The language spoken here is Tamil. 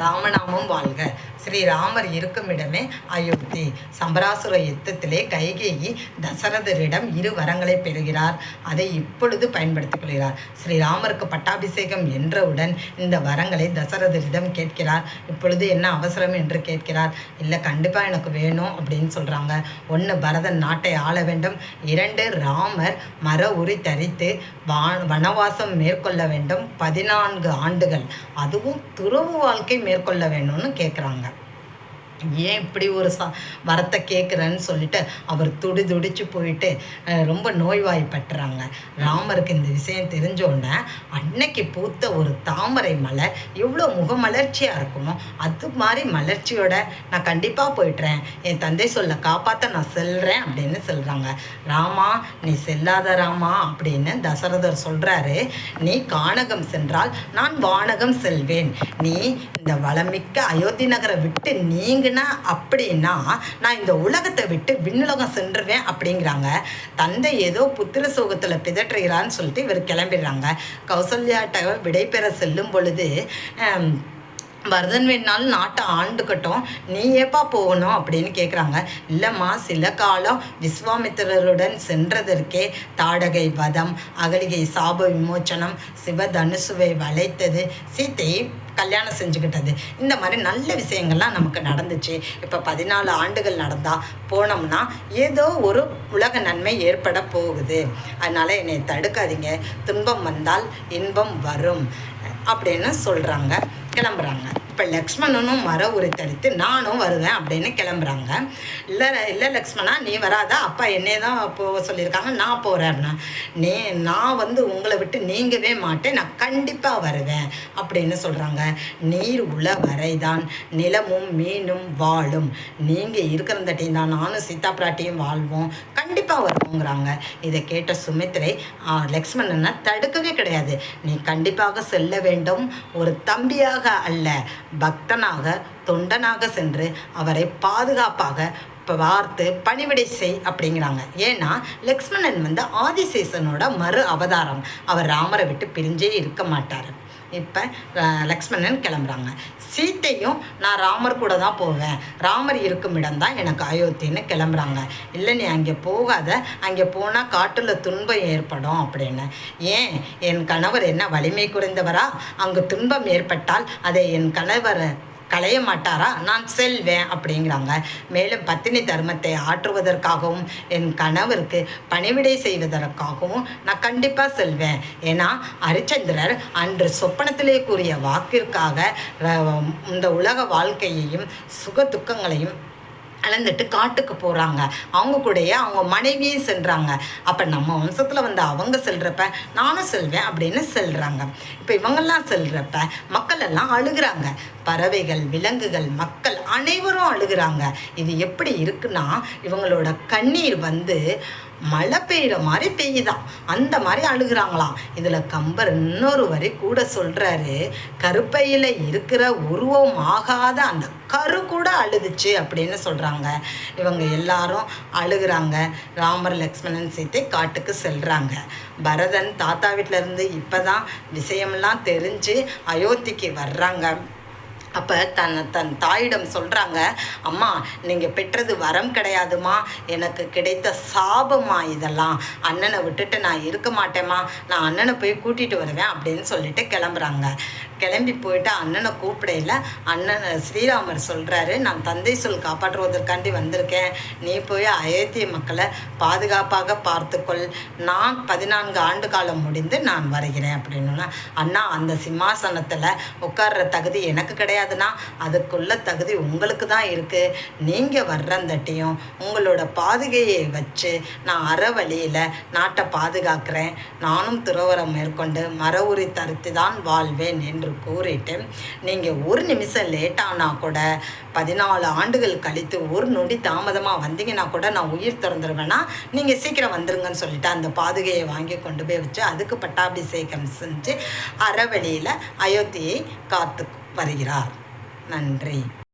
ராமநாமம் வாழ்க. ஸ்ரீராமர் இருக்கும் இடமே அயோத்தி. சம்பராசுர யுத்தத்திலே கைகேயி தசரதரிடம் 2 வரங்களை பெறுகிறார். அதை இப்பொழுது பயன்படுத்திக் கொள்கிறார். ஸ்ரீராமருக்கு பட்டாபிஷேகம் என்றவுடன் இந்த வரங்களை தசரதரிடம் கேட்கிறார். இப்பொழுது என்ன அவசரம் என்று கேட்கிறார். இல்லை, கண்டிப்பாக எனக்கு வேணும் அப்படின்னு சொல்கிறாங்க. 1 பரதன் நாட்டை ஆள வேண்டும். 2 ராமர் மர உரி தரித்து வனவாசம் மேற்கொள்ள வேண்டும் 14 ஆண்டுகள், அதுவும் துறவு வாழ்க்கை மேற்கொள்ள வேணும்னு கேட்குறாங்க. ஏன் இப்படி ஒரு வரத்தை கேட்குறேன்னு சொல்லிட்டு அவர் துடிச்சு போயிட்டு ரொம்ப நோய்வாய்ப்பட்டுறாங்க. ராமருக்கு இந்த விஷயம் தெரிஞ்சோடனே அன்னைக்கு பூத்த ஒரு தாமரை மலர் எவ்வளோ முகமலர்ச்சியாக இருக்குமோ அது மாதிரி மலர்ச்சியோட நான் கண்டிப்பாக போயிட்டுறேன், என் தந்தை சொல்ல காப்பாற்ற நான் செல்கிறேன் அப்படின்னு சொல்கிறாங்க. ராமா நீ செல்லாத ராமா அப்படின்னு தசரதர் சொல்கிறாரு. நீ கானகம் சென்றால் நான் வானகம் செல்வேன். நீ இந்த வளமிக்க அயோத்தி நகரை விட்டு அப்படின்னா நான் இந்த உலகத்தை விட்டு விண்ணுலகம் சென்றுவேன் அப்படிங்கிறாங்க. தந்தை ஏதோ புத்திர சோகத்தில் பிதற்றுகிறான்னு சொல்லிட்டு இவர் கிளம்பிடுறாங்க. கௌசல்யாட்ட விடைபெற செல்லும் பொழுது பரதன் வேணாலும் நாட்டை ஆண்டுக்கட்டும், நீ ஏப்பா போகணும் அப்படின்னு கேட்குறாங்க. இல்லைம்மா, சில காலம் விஸ்வாமித்திரருடன் சென்றதற்கே தாடகை வதம், அகலிகை சாப விமோச்சனம், சிவதனுசுவை வளைத்தது, சீத்தையை கல்யாணம் செஞ்சுக்கிட்டது, இந்த மாதிரி நல்ல விஷயங்கள்லாம் நமக்கு நடந்துச்சு. இப்போ 14 ஆண்டுகள் நடந்தால் போனோம்னா ஏதோ ஒரு உலக நன்மை ஏற்பட போகுது. அதனால் என்னை தடுக்காதீங்க, துன்பம் வந்தால் இன்பம் வரும் அப்படின்னு சொல்கிறாங்க. கிளம்புறாங்க. இப்போ லக்ஷ்மணனும் மர உரி தரித்து நானும் வருவேன் அப்படின்னு கிளம்புறாங்க. இல்லை லக்ஷ்மணா நீ வராதா, அப்பா என்னே தான் போக சொல்லியிருக்காங்க, நான் போகிறேன் அப்படின்னா. நான் உங்களை விட்டு நீங்கவே மாட்டேன், நான் கண்டிப்பாக வருவேன் அப்படின்னு சொல்கிறாங்க. நீர் உள்ள வரைதான் நிலமும் மீனும் வாழும், நீங்கள் இருக்கிறந்தட்டையும் தான் நானும் சீதா பிராட்டியும் வாழ்வோம், கண்டிப்பாக வருவோங்கிறாங்க. இதை கேட்ட சுமித்திரை லக்ஷ்மணனை தடுக்கவே கிடையாது. நீ கண்டிப்பாக செல்ல வேண்டும், ஒரு தம்பியாக அல்ல பக்தனாக தொண்டனாக சென்று அவரை பாதுகாப்பாக பார்த்து பணிவிடை செய் அப்படிங்கிறாங்க. ஏன்னா லக்ஷ்மணன் ஆதிசேஷனோட மறு அவதாரம், அவர் ராமரை விட்டு பிரிஞ்சே இருக்க மாட்டார். இப்போ லக்ஷ்மணன் கிளம்புறாங்க. சீத்தையும் நான் ராமர் கூட தான் போவேன், ராமர் இருக்கும் இடம்தான் எனக்கு அயோத்தின்னு கிளம்புறாங்க. இல்லை நீ அங்கே போகாத, அங்கே போனால் காட்டில் துன்பம் ஏற்படும் அப்படின்னு. ஏன், என் கணவர் என்ன வலிமை குறைந்தவரா? அங்கு துன்பம் ஏற்பட்டால் அதை என் கணவர் களைய மாட்டாரா? நான் செல்வேன் அப்படிங்கிறாங்க. மேலும் பத்தினி தர்மத்தை ஆற்றுவதற்காகவும் என் கணவருக்கு பணிவிடை செய்வதற்காகவும் நான் கண்டிப்பாக செல்வேன். ஏன்னா ஹரிச்சந்திரர் அன்று சொப்பனத்திலே கூறிய வாக்கிற்காக இந்த உலக வாழ்க்கையையும் சுக துக்கங்களையும் அளந்துட்டு காட்டுக்கு போகிறாங்க. அவங்க கூடயே அவங்க மனைவியும் செல்கிறாங்க. அப்போ நம்ம வம்சத்தில் அவங்க செல்கிறப்ப நானும் செல்வேன் அப்படின்னு செல்கிறாங்க. இப்போ இவங்கெல்லாம் செல்கிறப்ப மக்கள் எல்லாம் அழுகிறாங்க. பறவைகள், விலங்குகள், மக்கள் அனைவரும் அழுகிறாங்க. இது எப்படி இருக்குன்னா இவங்களோட கண்ணீர் மழை பெய்கிற மாதிரி பெய்யுதான், அந்த மாதிரி அழுகிறாங்களாம். இதில் கம்பர் இன்னொரு வரி கூட சொல்கிறாரு, கருப்பையில் இருக்கிற உருவம் ஆகாத அந்த கரு கூட அழுதுச்சு அப்படின்னு சொல்கிறாங்க. இவங்க எல்லாரும் அழுகிறாங்க. ராமர் லக்ஷ்மணன் சீத்தை காட்டுக்கு செல்கிறாங்க. பரதன் தாத்தா வீட்டிலேருந்து இப்போ தான் விஷயம்லாம் தெரிஞ்சு அயோத்திக்கு வர்றாங்க. அப்போ தன் தாயிடம் சொல்கிறாங்க, அம்மா நீங்கள் பெற்றது வரம் கிடையாதுமா, எனக்கு கிடைத்த சாபமா இதெல்லாம், அண்ணனை விட்டுட்டு நான் இருக்க மாட்டேம்மா, நான் அண்ணனை போய் கூட்டிகிட்டு வருவேன் அப்படின்னு சொல்லிட்டு கிளம்புறாங்க. கிளம்பி போயிட்டு அண்ணனை கூப்பிடையில அண்ணன் ஸ்ரீராமர் சொல்கிறாரு, நான் தந்தை சொல் காப்பாற்றுவதற்காண்டி வந்திருக்கேன், நீ போய் அயோத்தி மக்களை பாதுகாப்பாக பார்த்துக்கொள், நான் 14 ஆண்டு காலம் முடிந்து நான் வருகிறேன் அப்படின்னா. அண்ணா அந்த சிம்மாசனத்தில் உட்கார்ற தகுதி எனக்கு கிடையாதுன்னா அதுக்குள்ள தகுதி உங்களுக்கு தான் இருக்குது, நீங்கள் வர்றந்தட்டியும் உங்களோட பாதுகையை வச்சு நான் அறவழியில் நாட்டை பாதுகாக்கிறேன், நானும் துறவரம் மேற்கொண்டு மர உரி தரித்து தான் வாழ்வேன் என்று கூறிட்டு நீங்கள் ஒரு நிமிஷம் லேட்டானா கூட 14 ஆண்டுகள் கழித்து ஒரு நொடி தாமதமாக வந்தீங்கன்னா கூட நான் உயிர் திறந்துருவேன்னா நீங்கள் சீக்கிரம் வந்துருங்கன்னு சொல்லிட்டு அந்த பாதுகையை வாங்கி கொண்டு போய் வச்சு அதுக்கு பட்டாபிஷேகம் செஞ்சு அறவழியில் அயோத்தியை காத்து வருகிறார். நன்றி.